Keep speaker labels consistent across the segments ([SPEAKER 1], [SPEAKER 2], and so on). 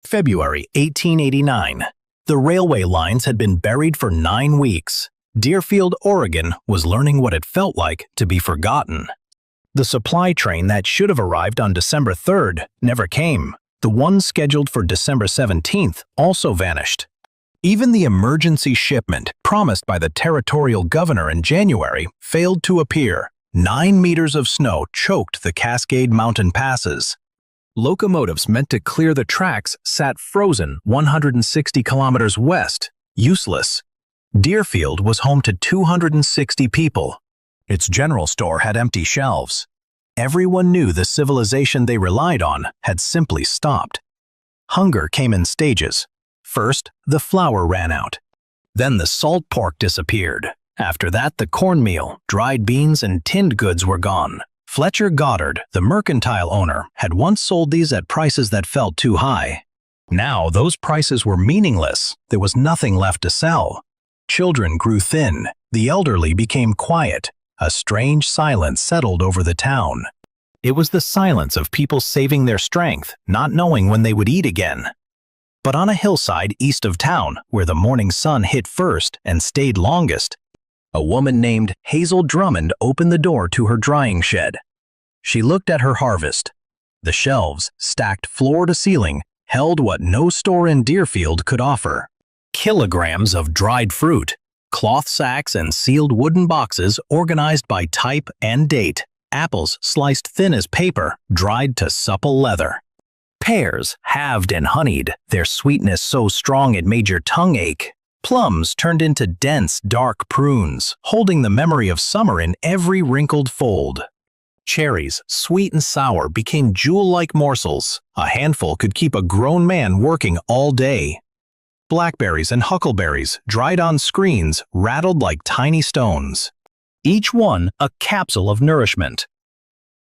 [SPEAKER 1] February 1889. The railway lines had been buried for 9 weeks. Deerfield, Oregon was learning what it felt like to be forgotten. The supply train that should have arrived on December 3rd never came. The one scheduled for December 17th also vanished. Even the emergency shipment promised by the territorial governor in January failed to appear. 9 meters of snow choked the Cascade Mountain passes. Locomotives meant to clear the tracks sat frozen 160 kilometers west, useless. Deerfield was home to 260 people. Its general store had empty shelves. Everyone knew the civilization they relied on had simply stopped. Hunger came in stages. First, the flour ran out. Then the salt pork disappeared. After that, the cornmeal, dried beans, and tinned goods were gone. Fletcher Goddard, the mercantile owner, had once sold these at prices that felt too high. Now those prices were meaningless. There was nothing left to sell. Children grew thin. The elderly became quiet. A strange silence settled over the town. It was the silence of people saving their strength, not knowing when they would eat again. But on a hillside east of town, where the morning sun hit first and stayed longest, a woman named Hazel Drummond opened the door to her drying shed. She looked at her harvest. The shelves, stacked floor to ceiling, held what no store in Deerfield could offer. Kilograms of dried fruit, cloth sacks and sealed wooden boxes organized by type and date, apples sliced thin as paper, dried to supple leather. Pears, halved and honeyed, their sweetness so strong it made your tongue ache. Plums turned into dense, dark prunes, holding the memory of summer in every wrinkled fold. Cherries, sweet and sour, became jewel-like morsels. A handful could keep a grown man working all day. Blackberries and huckleberries, dried on screens, rattled like tiny stones. Each one a capsule of nourishment.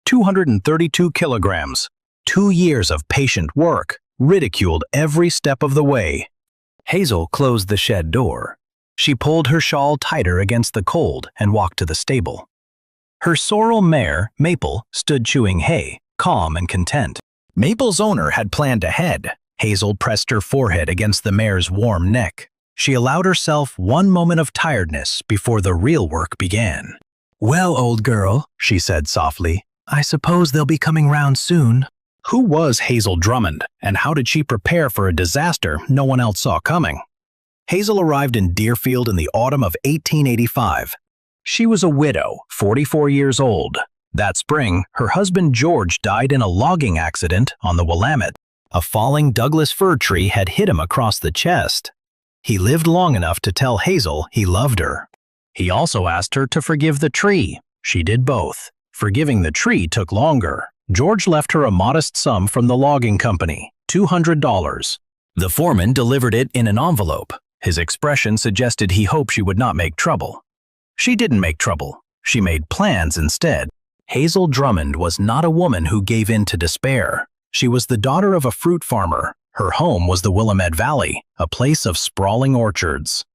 [SPEAKER 1] 232 kilograms. 2 years of patient work, ridiculed every step of the way. Hazel closed the shed door. She pulled her shawl tighter against the cold and walked to the stable. Her sorrel mare, Maple, stood chewing hay, calm and content. Maple's owner had planned ahead. Hazel pressed her forehead against the mare's warm neck. She allowed herself one moment of tiredness before the real work began. "Well, old girl," she said softly, "I suppose they'll be coming round soon." Who was Hazel Drummond, and how did she prepare for a disaster no one else saw coming? Hazel arrived in Deerfield in the autumn of 1885. She was a widow, 44 years old. That spring, her husband George died in a logging accident on the Willamette. A falling Douglas fir tree had hit him across the chest. He lived long enough to tell Hazel he loved her. He also asked her to forgive the tree. She did both. Forgiving the tree took longer. George left her a modest sum from the logging company, $200. The foreman delivered it in an envelope. His expression suggested he hoped she would not make trouble. She didn't make trouble. She made plans instead. Hazel Drummond was not a woman who gave in to despair. She was the daughter of a fruit farmer. Her home was the Willamette Valley, a place of sprawling orchards.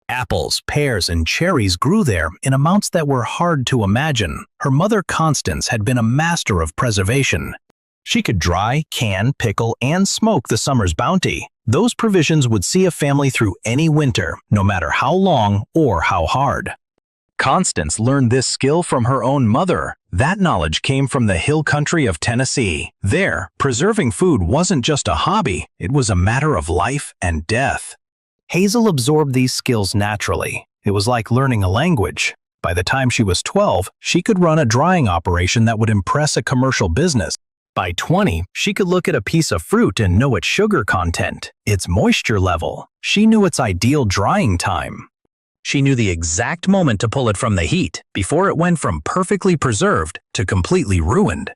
[SPEAKER 1] Apples, pears, and cherries grew there in amounts that were hard to imagine. Her mother, Constance, had been a master of preservation. She could dry, can, pickle, and smoke the summer's bounty. Those provisions would see a family through any winter, no matter how long or how hard. Constance learned this skill from her own mother. That knowledge came from the hill country of Tennessee. There, preserving food wasn't just a hobby, it was a matter of life and death. Hazel absorbed these skills naturally. It was like learning a language. By the time she was 12, she could run a drying operation that would impress a commercial business. By 20, she could look at a piece of fruit and know its sugar content, its moisture level. She knew its ideal drying time. She knew the exact moment to pull it from the heat, before it went from perfectly preserved to completely ruined.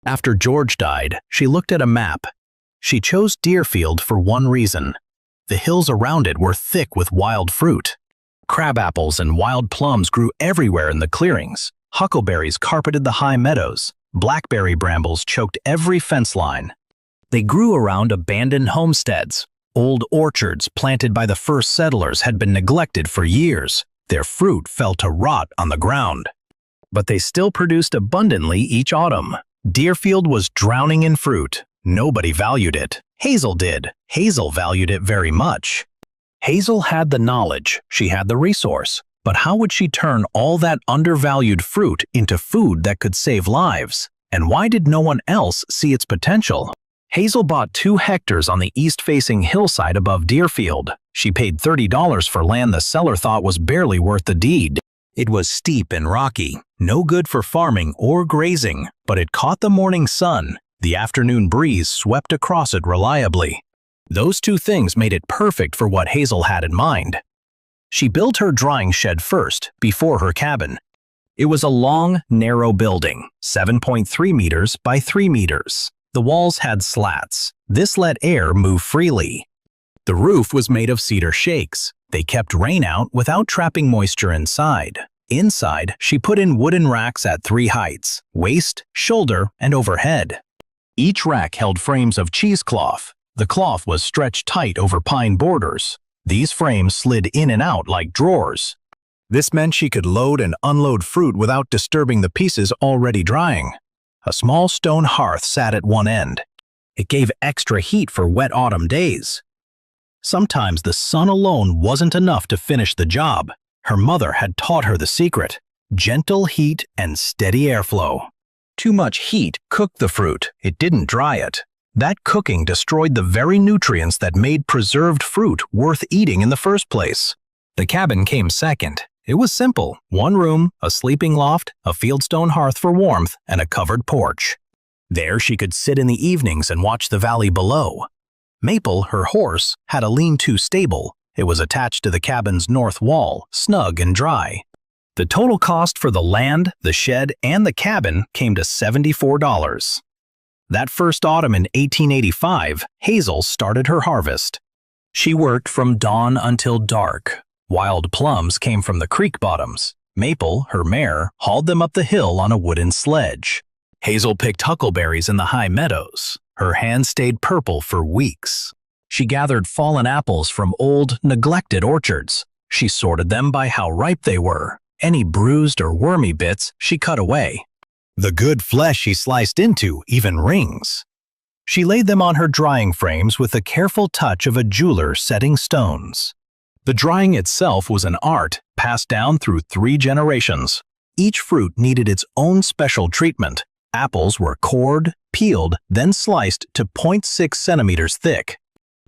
[SPEAKER 1] After George died, she looked at a map. She chose Deerfield for one reason. The hills around it were thick with wild fruit. Crab apples and wild plums grew everywhere in the clearings. Huckleberries carpeted the high meadows. Blackberry brambles choked every fence line. They grew around abandoned homesteads. Old orchards planted by the first settlers had been neglected for years. Their fruit fell to rot on the ground. But they still produced abundantly each autumn. Deerfield was drowning in fruit. Nobody valued it. Hazel did. Hazel valued it very much. Hazel had the knowledge, she had the resource, but how would she turn all that undervalued fruit into food that could save lives? And why did no one else see its potential? Hazel bought 2 hectares on the east-facing hillside above Deerfield. She paid $30 for land the seller thought was barely worth the deed. It was steep and rocky, no good for farming or grazing, but it caught the morning sun. The afternoon breeze swept across it reliably. Those 2 things made it perfect for what Hazel had in mind. She built her drying shed first, before her cabin. It was a long, narrow building, 7.3 meters by 3 meters. The walls had slats. This let air move freely. The roof was made of cedar shakes. They kept rain out without trapping moisture inside. Inside, she put in wooden racks at 3 heights: waist, shoulder, and overhead. Each rack held frames of cheesecloth. The cloth was stretched tight over pine borders. These frames slid in and out like drawers. This meant she could load and unload fruit without disturbing the pieces already drying. A small stone hearth sat at one end. It gave extra heat for wet autumn days. Sometimes the sun alone wasn't enough to finish the job. Her mother had taught her the secret: gentle heat and steady airflow. Too much heat cooked the fruit, it didn't dry it. That cooking destroyed the very nutrients that made preserved fruit worth eating in the first place. The cabin came second. It was simple: 1 room, a sleeping loft, a fieldstone hearth for warmth, and a covered porch. There she could sit in the evenings and watch the valley below. Maple, her horse, had a lean-to stable. It was attached to the cabin's north wall, snug and dry. The total cost for the land, the shed, and the cabin came to $74. That first autumn in 1885, Hazel started her harvest. She worked from dawn until dark. Wild plums came from the creek bottoms. Maple, her mare, hauled them up the hill on a wooden sledge. Hazel picked huckleberries in the high meadows. Her hands stayed purple for weeks. She gathered fallen apples from old, neglected orchards. She sorted them by how ripe they were. Any bruised or wormy bits she cut away. The good flesh she sliced into even rings. She laid them on her drying frames with the careful touch of a jeweler setting stones. The drying itself was an art passed down through 3 generations. Each fruit needed its own special treatment. Apples were cored, peeled, then sliced to 0.6 centimeters thick.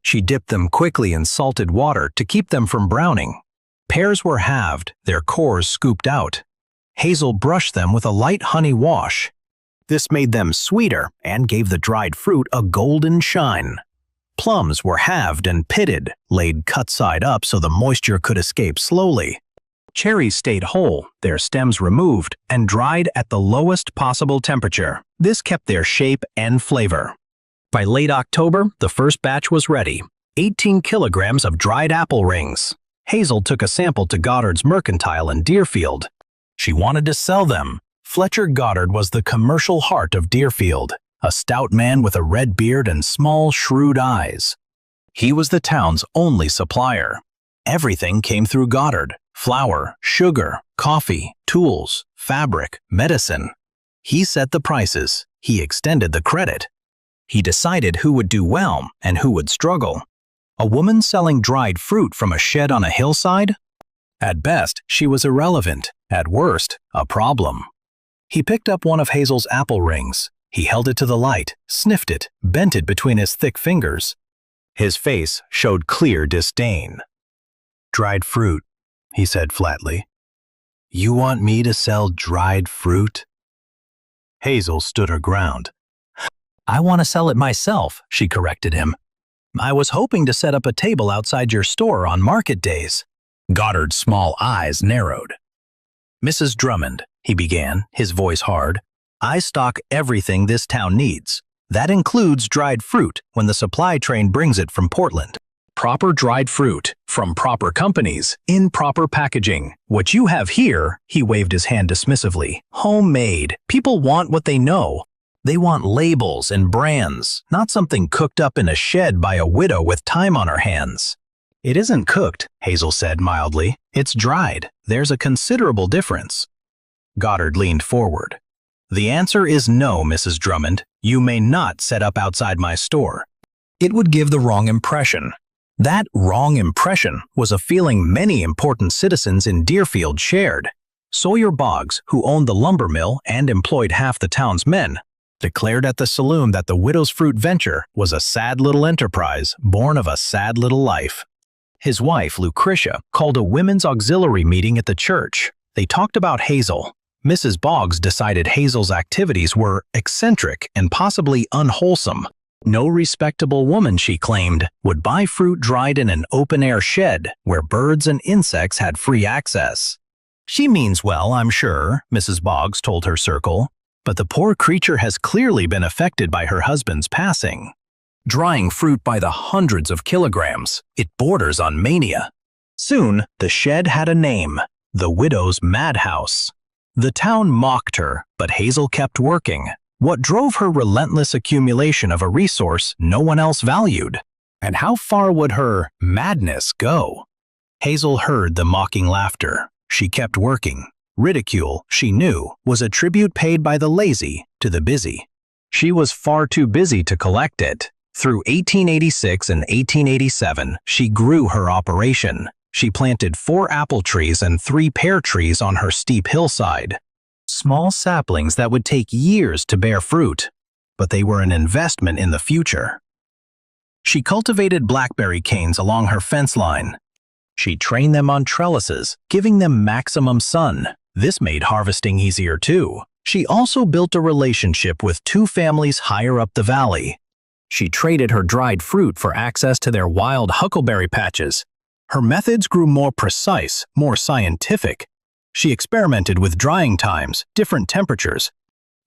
[SPEAKER 1] She dipped them quickly in salted water to keep them from browning. Pears were halved, their cores scooped out. Hazel brushed them with a light honey wash. This made them sweeter and gave the dried fruit a golden shine. Plums were halved and pitted, laid cut side up so the moisture could escape slowly. Cherries stayed whole, their stems removed, and dried at the lowest possible temperature. This kept their shape and flavor. By late October, the first batch was ready. 18 kilograms of dried apple rings. Hazel took a sample to Goddard's Mercantile in Deerfield. She wanted to sell them. Fletcher Goddard was the commercial heart of Deerfield, a stout man with a red beard and small, shrewd eyes. He was the town's only supplier. Everything came through Goddard: flour, sugar, coffee, tools, fabric, medicine. He set the prices. He extended the credit. He decided who would do well and who would struggle. A woman selling dried fruit from a shed on a hillside? At best, she was irrelevant. At worst, a problem. He picked up one of Hazel's apple rings. He held it to the light, sniffed it, bent it between his thick fingers. His face showed clear disdain. "Dried fruit," he said flatly. "You want me to sell dried fruit?" Hazel stood her ground. "I want to sell it myself," she corrected him. "I was hoping to set up a table outside your store on market days." Goddard's small eyes narrowed. "Mrs. Drummond," he began, his voice hard, "I stock everything this town needs. That includes dried fruit when the supply train brings it from Portland. Proper dried fruit, from proper companies, in proper packaging. What you have here," he waved his hand dismissively, "homemade. People want what they know. They want labels and brands, not something cooked up in a shed by a widow with time on her hands." "It isn't cooked," Hazel said mildly. "It's dried. There's a considerable difference." Goddard leaned forward. "The answer is no, Mrs. Drummond. You may not set up outside my store." It would give the wrong impression. That wrong impression was a feeling many important citizens in Deerfield shared. Sawyer Boggs, who owned the lumber mill and employed half the town's men, declared at the saloon that the widow's fruit venture was a sad little enterprise born of a sad little life. His wife, Lucretia, called a women's auxiliary meeting at the church. They talked about Hazel. Mrs. Boggs decided Hazel's activities were eccentric and possibly unwholesome. No respectable woman, she claimed, would buy fruit dried in an open-air shed where birds and insects had free access. She means well, I'm sure, Mrs. Boggs told her circle, but the poor creature has clearly been affected by her husband's passing. Drying fruit by the hundreds of kilograms, it borders on mania. Soon, the shed had a name, the widow's madhouse. The town mocked her, but Hazel kept working. What drove her relentless accumulation of a resource no one else valued? And how far would her madness go? Hazel heard the mocking laughter. She kept working. Ridicule, she knew, was a tribute paid by the lazy to the busy. She was far too busy to collect it. Through 1886 and 1887, she grew her operation. She planted 4 apple trees and 3 pear trees on her steep hillside. Small saplings that would take years to bear fruit, but they were an investment in the future. She cultivated blackberry canes along her fence line. She trained them on trellises, giving them maximum sun. This made harvesting easier too. She also built a relationship with 2 families higher up the valley. She traded her dried fruit for access to their wild huckleberry patches. Her methods grew more precise, more scientific. She experimented with drying times, different temperatures,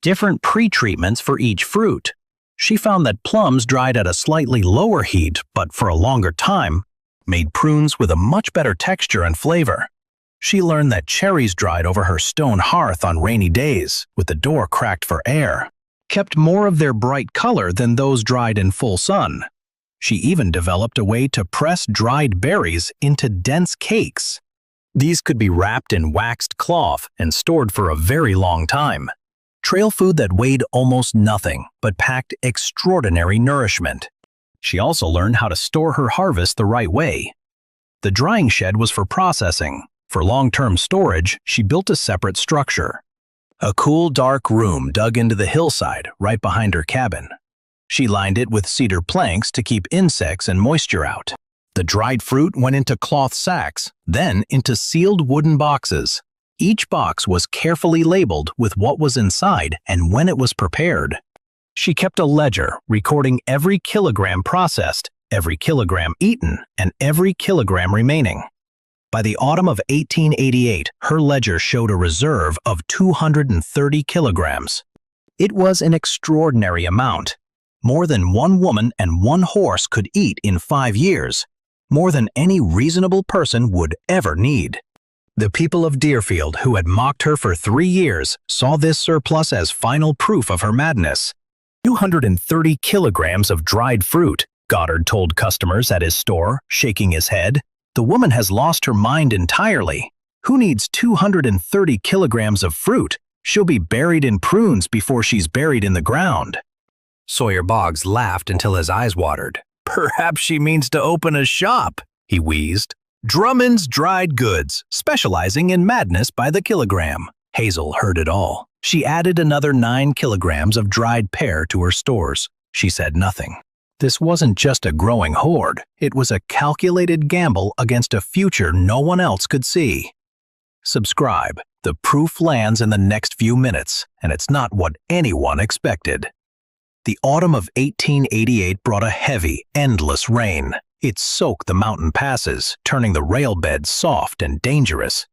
[SPEAKER 1] different pre-treatments for each fruit. She found that plums dried at a slightly lower heat, but for a longer time, made prunes with a much better texture and flavor. She learned that cherries dried over her stone hearth on rainy days, with the door cracked for air, kept more of their bright color than those dried in full sun. She even developed a way to press dried berries into dense cakes. These could be wrapped in waxed cloth and stored for a very long time. Trail food that weighed almost nothing, but packed extraordinary nourishment. She also learned how to store her harvest the right way. The drying shed was for processing. For long-term storage, she built a separate structure. A cool, dark room dug into the hillside right behind her cabin. She lined it with cedar planks to keep insects and moisture out. The dried fruit went into cloth sacks, then into sealed wooden boxes. Each box was carefully labeled with what was inside and when it was prepared. She kept a ledger recording every kilogram processed, every kilogram eaten, and every kilogram remaining. By the autumn of 1888, her ledger showed a reserve of 230 kilograms. It was an extraordinary amount. More than 1 woman and 1 horse could eat in 5 years. More than any reasonable person would ever need. The people of Deerfield, who had mocked her for 3 years, saw this surplus as final proof of her madness. 230 kilograms of dried fruit, Goddard told customers at his store, shaking his head. The woman has lost her mind entirely. Who needs 230 kilograms of fruit? She'll be buried in prunes before she's buried in the ground. Sawyer Boggs laughed until his eyes watered. Perhaps she means to open a shop, he wheezed. Drummond's Dried Goods, specializing in madness by the kilogram. Hazel heard it all. She added another 9 kilograms of dried pear to her stores. She said nothing. This wasn't just a growing hoard. It was a calculated gamble against a future no one else could see. Subscribe. The proof lands in the next few minutes, and it's not what anyone expected. The autumn of 1888 brought a heavy, endless rain. It soaked the mountain passes, turning the rail beds soft and dangerous.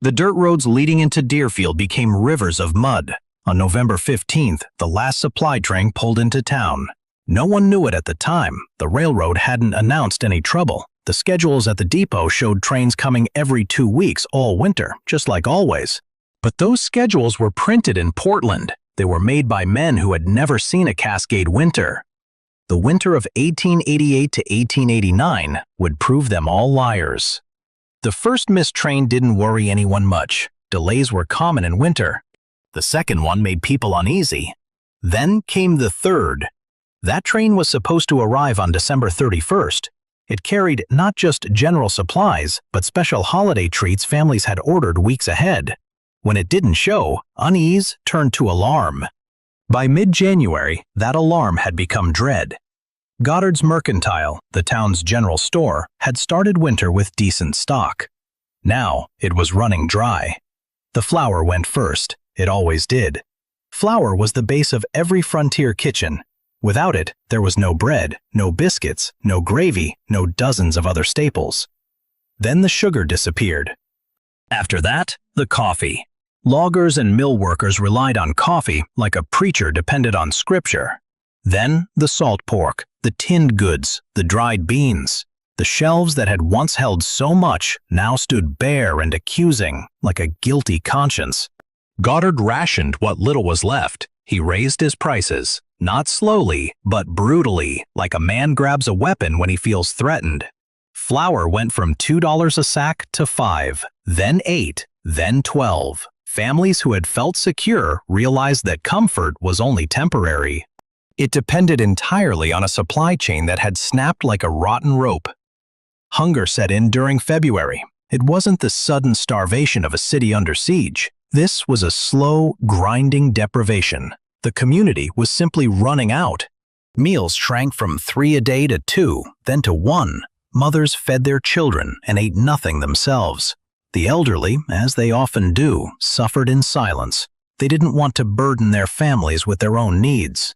[SPEAKER 1] The dirt roads leading into Deerfield became rivers of mud. On November 15th, the last supply train pulled into town. No one knew it at the time. The railroad hadn't announced any trouble. The schedules at the depot showed trains coming every 2 weeks all winter, just like always. But those schedules were printed in Portland. They were made by men who had never seen a Cascade winter. The winter of 1888 to 1889 would prove them all liars. The first missed train didn't worry anyone much. Delays were common in winter. The second one made people uneasy. Then came the third. That train was supposed to arrive on December 31st. It carried not just general supplies, but special holiday treats families had ordered weeks ahead. When it didn't show, unease turned to alarm. By mid-January, that alarm had become dread. Goddard's Mercantile, the town's general store, had started winter with decent stock. Now, it was running dry. The flour went first. It always did. Flour was the base of every frontier kitchen. Without it, there was no bread, no biscuits, no gravy, no dozens of other staples. Then the sugar disappeared. After that, the coffee. Loggers and mill workers relied on coffee like a preacher depended on scripture. Then the salt pork, the tinned goods, the dried beans. The shelves that had once held so much now stood bare and accusing, like a guilty conscience. Goddard rationed what little was left. He raised his prices, not slowly, but brutally, like a man grabs a weapon when he feels threatened. Flour went from $2 a sack to $5, then $8, then $12. Families who had felt secure realized that comfort was only temporary. It depended entirely on a supply chain that had snapped like a rotten rope. Hunger set in during February. It wasn't the sudden starvation of a city under siege. This was a slow, grinding deprivation. The community was simply running out. Meals shrank from 3 a day to 2, then to 1. Mothers fed their children and ate nothing themselves. The elderly, as they often do, suffered in silence. They didn't want to burden their families with their own needs.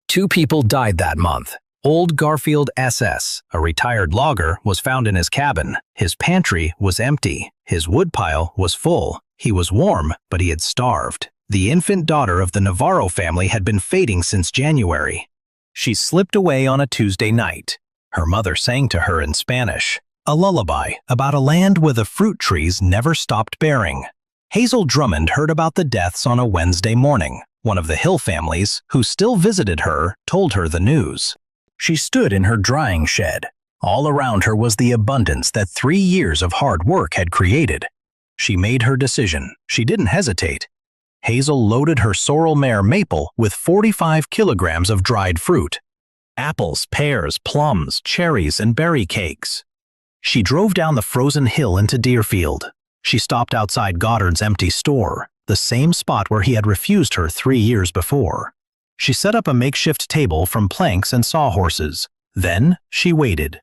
[SPEAKER 1] 2 people died that month. Old Garfield SS, a retired logger, was found in his cabin. His pantry was empty. His woodpile was full. He was warm, but he had starved. The infant daughter of the Navarro family had been fading since January. She slipped away on a Tuesday night. Her mother sang to her in Spanish, a lullaby about a land where the fruit trees never stopped bearing. Hazel Drummond heard about the deaths on a Wednesday morning. One of the Hill families, who still visited her, told her the news. She stood in her drying shed. All around her was the abundance that 3 years of hard work had created. She made her decision. She didn't hesitate. Hazel loaded her sorrel mare Maple with 45 kilograms of dried fruit. Apples, pears, plums, cherries, and berry cakes. She drove down the frozen hill into Deerfield. She stopped outside Goddard's empty store, the same spot where he had refused her 3 years before. She set up a makeshift table from planks and sawhorses. Then she waited.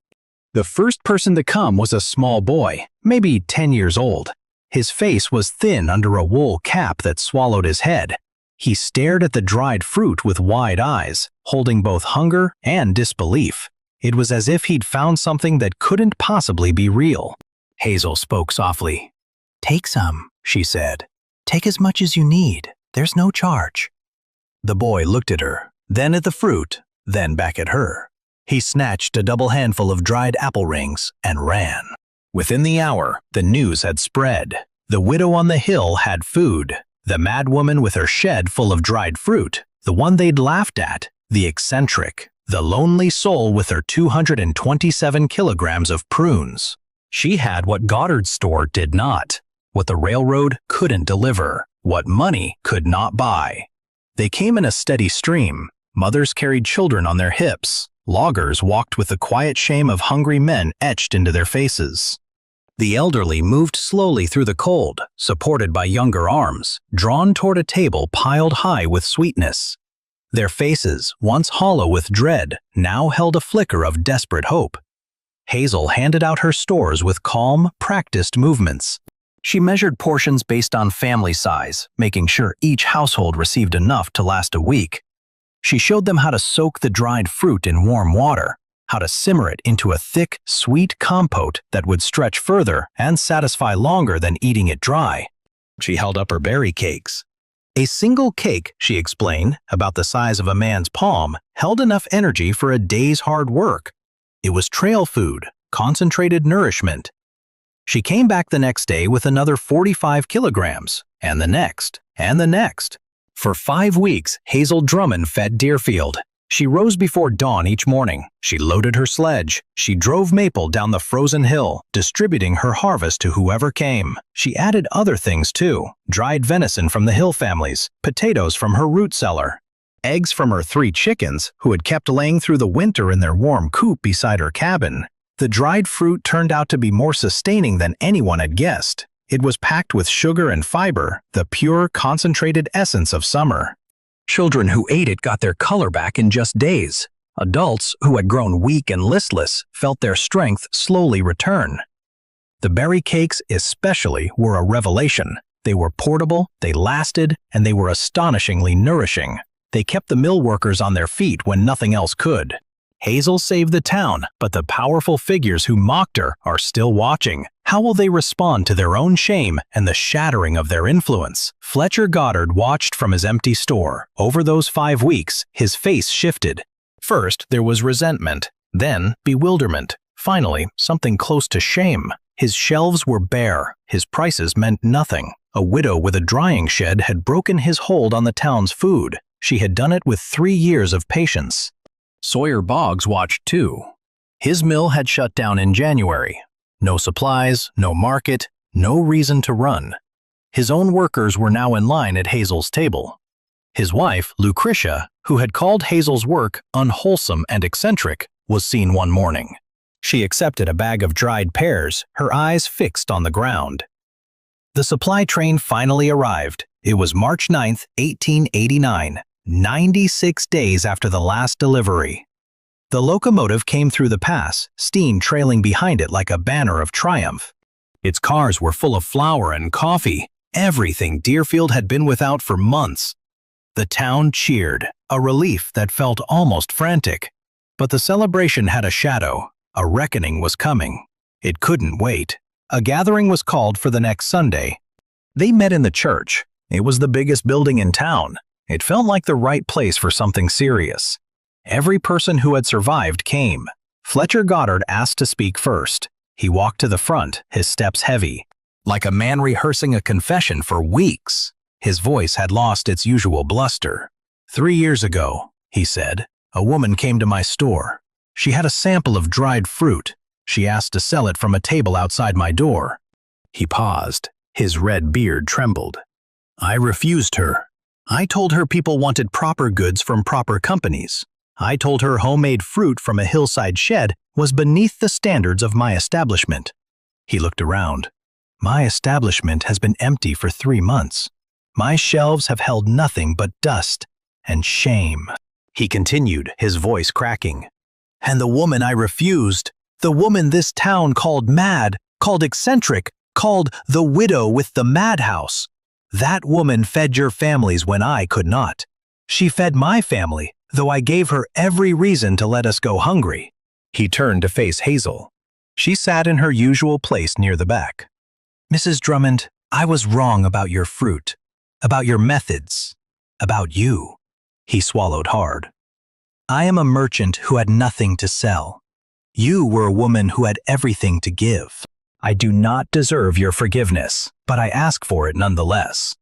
[SPEAKER 1] The first person to come was a small boy, maybe 10 years old. His face was thin under a wool cap that swallowed his head. He stared at the dried fruit with wide eyes, holding both hunger and disbelief. It was as if he'd found something that couldn't possibly be real. Hazel spoke softly. "Take some," she said. "Take as much as you need. There's no charge." The boy looked at her, then at the fruit, then back at her. He snatched a double handful of dried apple rings and ran. Within the hour, the news had spread. The widow on the hill had food. The madwoman with her shed full of dried fruit, the one they'd laughed at, the eccentric, the lonely soul with her 227 kilograms of prunes. She had what Goddard's store did not, what the railroad couldn't deliver, what money could not buy. They came in a steady stream. Mothers carried children on their hips. Loggers walked with the quiet shame of hungry men etched into their faces. The elderly moved slowly through the cold, supported by younger arms, drawn toward a table piled high with sweetness. Their faces, once hollow with dread, now held a flicker of desperate hope. Hazel handed out her stores with calm, practiced movements. She measured portions based on family size, making sure each household received enough to last a week. She showed them how to soak the dried fruit in warm water, how to simmer it into a thick, sweet compote that would stretch further and satisfy longer than eating it dry. She held up her berry cakes. A single cake, she explained, about the size of a man's palm, held enough energy for a day's hard work. It was trail food, concentrated nourishment. She came back the next day with another 45 kilograms, and the next, and the next. For 5 weeks, Hazel Drummond fed Deerfield. She rose before dawn each morning. She loaded her sledge. She drove Maple down the frozen hill, distributing her harvest to whoever came. She added other things too, dried venison from the Hill families, potatoes from her root cellar. eggs from her 3 chickens, who had kept laying through the winter in their warm coop beside her cabin. The dried fruit turned out to be more sustaining than anyone had guessed. It was packed with sugar and fiber, the pure, concentrated essence of summer. Children who ate it got their color back in just days. Adults, who had grown weak and listless, felt their strength slowly return. The berry cakes especially were a revelation. They were portable, they lasted, and they were astonishingly nourishing. They kept the mill workers on their feet when nothing else could. Hazel saved the town, but the powerful figures who mocked her are still watching. How will they respond to their own shame and the shattering of their influence? Fletcher Goddard watched from his empty store. Over those 5 weeks, his face shifted. First, there was resentment, then bewilderment, finally, something close to shame. His shelves were bare, his prices meant nothing. A widow with a drying shed had broken his hold on the town's food. She had done it with 3 years of patience. Sawyer Boggs watched too. His mill had shut down in January. No supplies, no market, no reason to run. His own workers were now in line at Hazel's table. His wife, Lucretia, who had called Hazel's work unwholesome and eccentric, was seen one morning. She accepted a bag of dried pears, her eyes fixed on the ground. The supply train finally arrived. It was March 9, 1889, 96 days after the last delivery. The locomotive came through the pass, steam trailing behind it like a banner of triumph. Its cars were full of flour and coffee, everything Deerfield had been without for months. The town cheered, a relief that felt almost frantic. But the celebration had a shadow. A reckoning was coming. It couldn't wait. A gathering was called for the next Sunday. They met in the church. It was the biggest building in town. It felt like the right place for something serious. Every person who had survived came. Fletcher Goddard asked to speak first. He walked to the front, his steps heavy, like a man rehearsing a confession for weeks. His voice had lost its usual bluster. 3 years ago, he said, a woman came to my store. She had a sample of dried fruit. She asked to sell it from a table outside my door. He paused. His red beard trembled. I refused her. I told her people wanted proper goods from proper companies. I told her homemade fruit from a hillside shed was beneath the standards of my establishment. He looked around. My establishment has been empty for 3 months. My shelves have held nothing but dust and shame. He continued, his voice cracking. And the woman I refused, the woman this town called mad, called eccentric, called the widow with the madhouse. That woman fed your families when I could not. She fed my family, though I gave her every reason to let us go hungry. He turned to face Hazel. She sat in her usual place near the back. Mrs. Drummond, I was wrong about your fruit, about your methods, about you. He swallowed hard. I am a merchant who had nothing to sell. You were a woman who had everything to give. I do not deserve your forgiveness, but I ask for it nonetheless.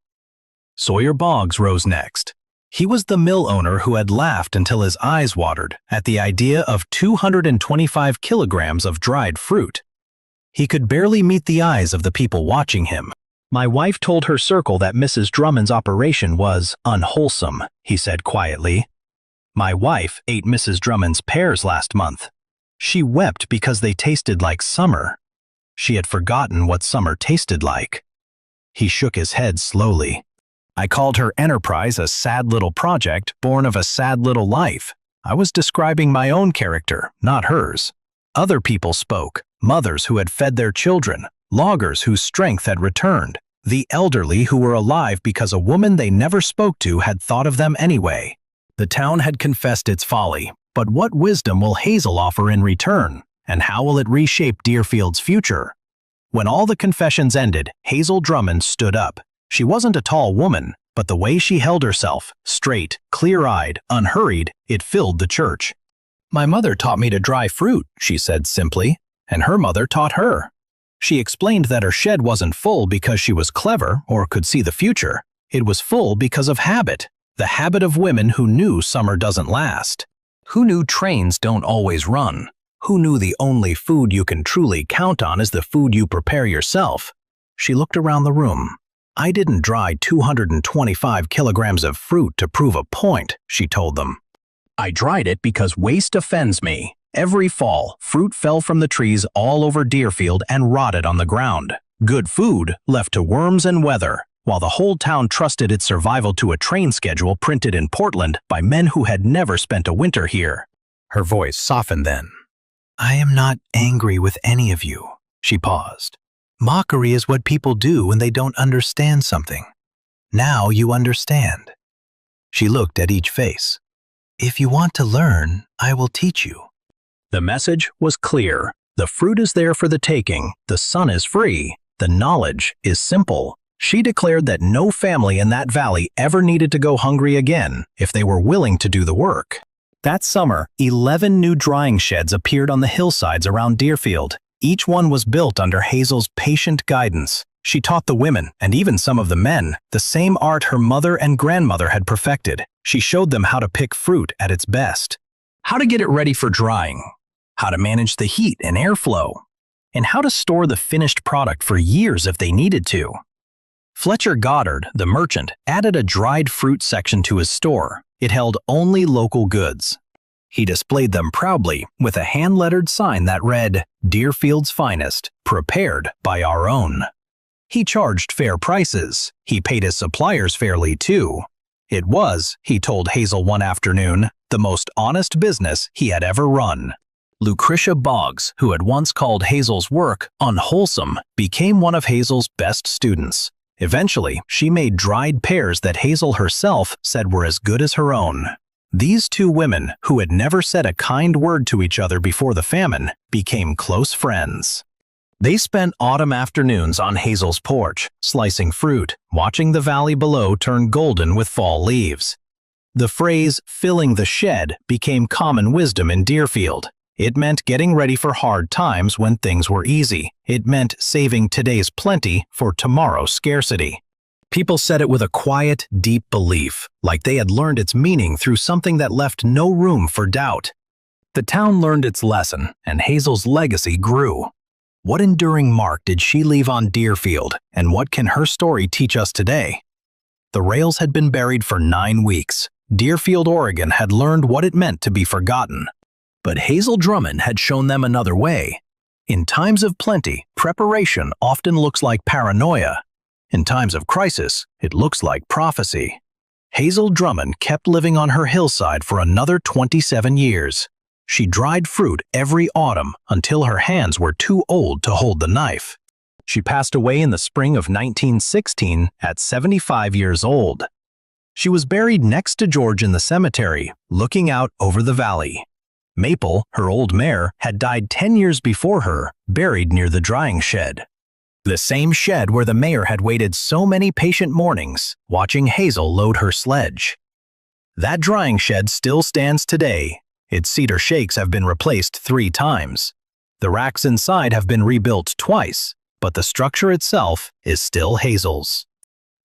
[SPEAKER 1] Sawyer Boggs rose next. He was the mill owner who had laughed until his eyes watered at the idea of 225 kilograms of dried fruit. He could barely meet the eyes of the people watching him. My wife told her circle that Mrs. Drummond's operation was unwholesome, he said quietly. My wife ate Mrs. Drummond's pears last month. She wept because they tasted like summer. She had forgotten what summer tasted like. He shook his head slowly. I called her enterprise a sad little project born of a sad little life. I was describing my own character, not hers. Other people spoke, mothers who had fed their children, loggers whose strength had returned, the elderly who were alive because a woman they never spoke to had thought of them anyway. The town had confessed its folly, but what wisdom will Hazel offer in return, and how will it reshape Deerfield's future? When all the confessions ended, Hazel Drummond stood up. She wasn't a tall woman, but the way she held herself, straight, clear-eyed, unhurried, it filled the church. My mother taught me to dry fruit, she said simply, and her mother taught her. She explained that her shed wasn't full because she was clever or could see the future. It was full because of habit, the habit of women who knew summer doesn't last. Who knew trains don't always run? Who knew the only food you can truly count on is the food you prepare yourself? She looked around the room. "I didn't dry 225 kilograms of fruit to prove a point," she told them. "I dried it because waste offends me." Every fall, fruit fell from the trees all over Deerfield and rotted on the ground. Good food left to worms and weather, while the whole town trusted its survival to a train schedule printed in Portland by men who had never spent a winter here. Her voice softened then. "I am not angry with any of you," she paused. "Mockery is what people do when they don't understand something. Now you understand." She looked at each face. "If you want to learn, I will teach you." The message was clear. The fruit is there for the taking, the sun is free, the knowledge is simple. She declared that no family in that valley ever needed to go hungry again if they were willing to do the work. That summer, 11 new drying sheds appeared on the hillsides around Deerfield. Each one was built under Hazel's patient guidance. She taught the women, and even some of the men, the same art her mother and grandmother had perfected. She showed them how to pick fruit at its best, how to get it ready for drying, how to manage the heat and airflow, and how to store the finished product for years if they needed to. Fletcher Goddard, the merchant, added a dried fruit section to his store. It held only local goods. He displayed them proudly with a hand-lettered sign that read, "Deerfield's finest, prepared by our own." He charged fair prices. He paid his suppliers fairly too. It was, he told Hazel one afternoon, the most honest business he had ever run. Lucretia Boggs, who had once called Hazel's work unwholesome, became one of Hazel's best students. Eventually, she made dried pears that Hazel herself said were as good as her own. These two women, who had never said a kind word to each other before the famine, became close friends. They spent autumn afternoons on Hazel's porch, slicing fruit, watching the valley below turn golden with fall leaves. The phrase, "filling the shed," became common wisdom in Deerfield. It meant getting ready for hard times when things were easy. It meant saving today's plenty for tomorrow's scarcity. People said it with a quiet, deep belief, like they had learned its meaning through something that left no room for doubt. The town learned its lesson, and Hazel's legacy grew. What enduring mark did she leave on Deerfield, and what can her story teach us today? The rails had been buried for 9 weeks. Deerfield, Oregon had learned what it meant to be forgotten. But Hazel Drummond had shown them another way. In times of plenty, preparation often looks like paranoia. In times of crisis, it looks like prophecy. Hazel Drummond kept living on her hillside for another 27 years. She dried fruit every autumn until her hands were too old to hold the knife. She passed away in the spring of 1916 at 75 years old. She was buried next to George in the cemetery, looking out over the valley. Maple, her old mare, had died 10 years before her, buried near the drying shed. The same shed where the mayor had waited so many patient mornings, watching Hazel load her sledge. That drying shed still stands today. Its cedar shakes have been replaced 3 times. The racks inside have been rebuilt twice, but the structure itself is still Hazel's.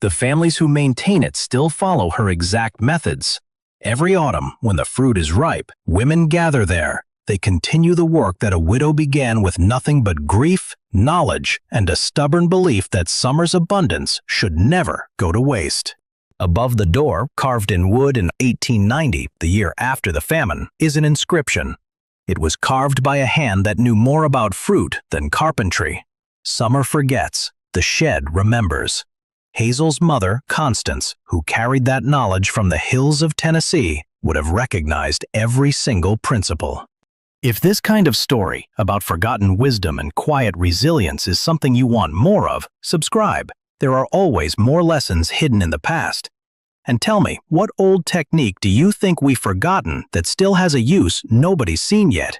[SPEAKER 1] The families who maintain it still follow her exact methods. Every autumn, when the fruit is ripe, women gather there. They continue the work that a widow began with nothing but grief, knowledge, and a stubborn belief that summer's abundance should never go to waste. Above the door, carved in wood in 1890, the year after the famine, is an inscription. It was carved by a hand that knew more about fruit than carpentry. Summer forgets, the shed remembers. Hazel's mother, Constance, who carried that knowledge from the hills of Tennessee, would have recognized every single principle. If this kind of story about forgotten wisdom and quiet resilience is something you want more of, subscribe. There are always more lessons hidden in the past. And tell me, what old technique do you think we've forgotten that still has a use nobody's seen yet?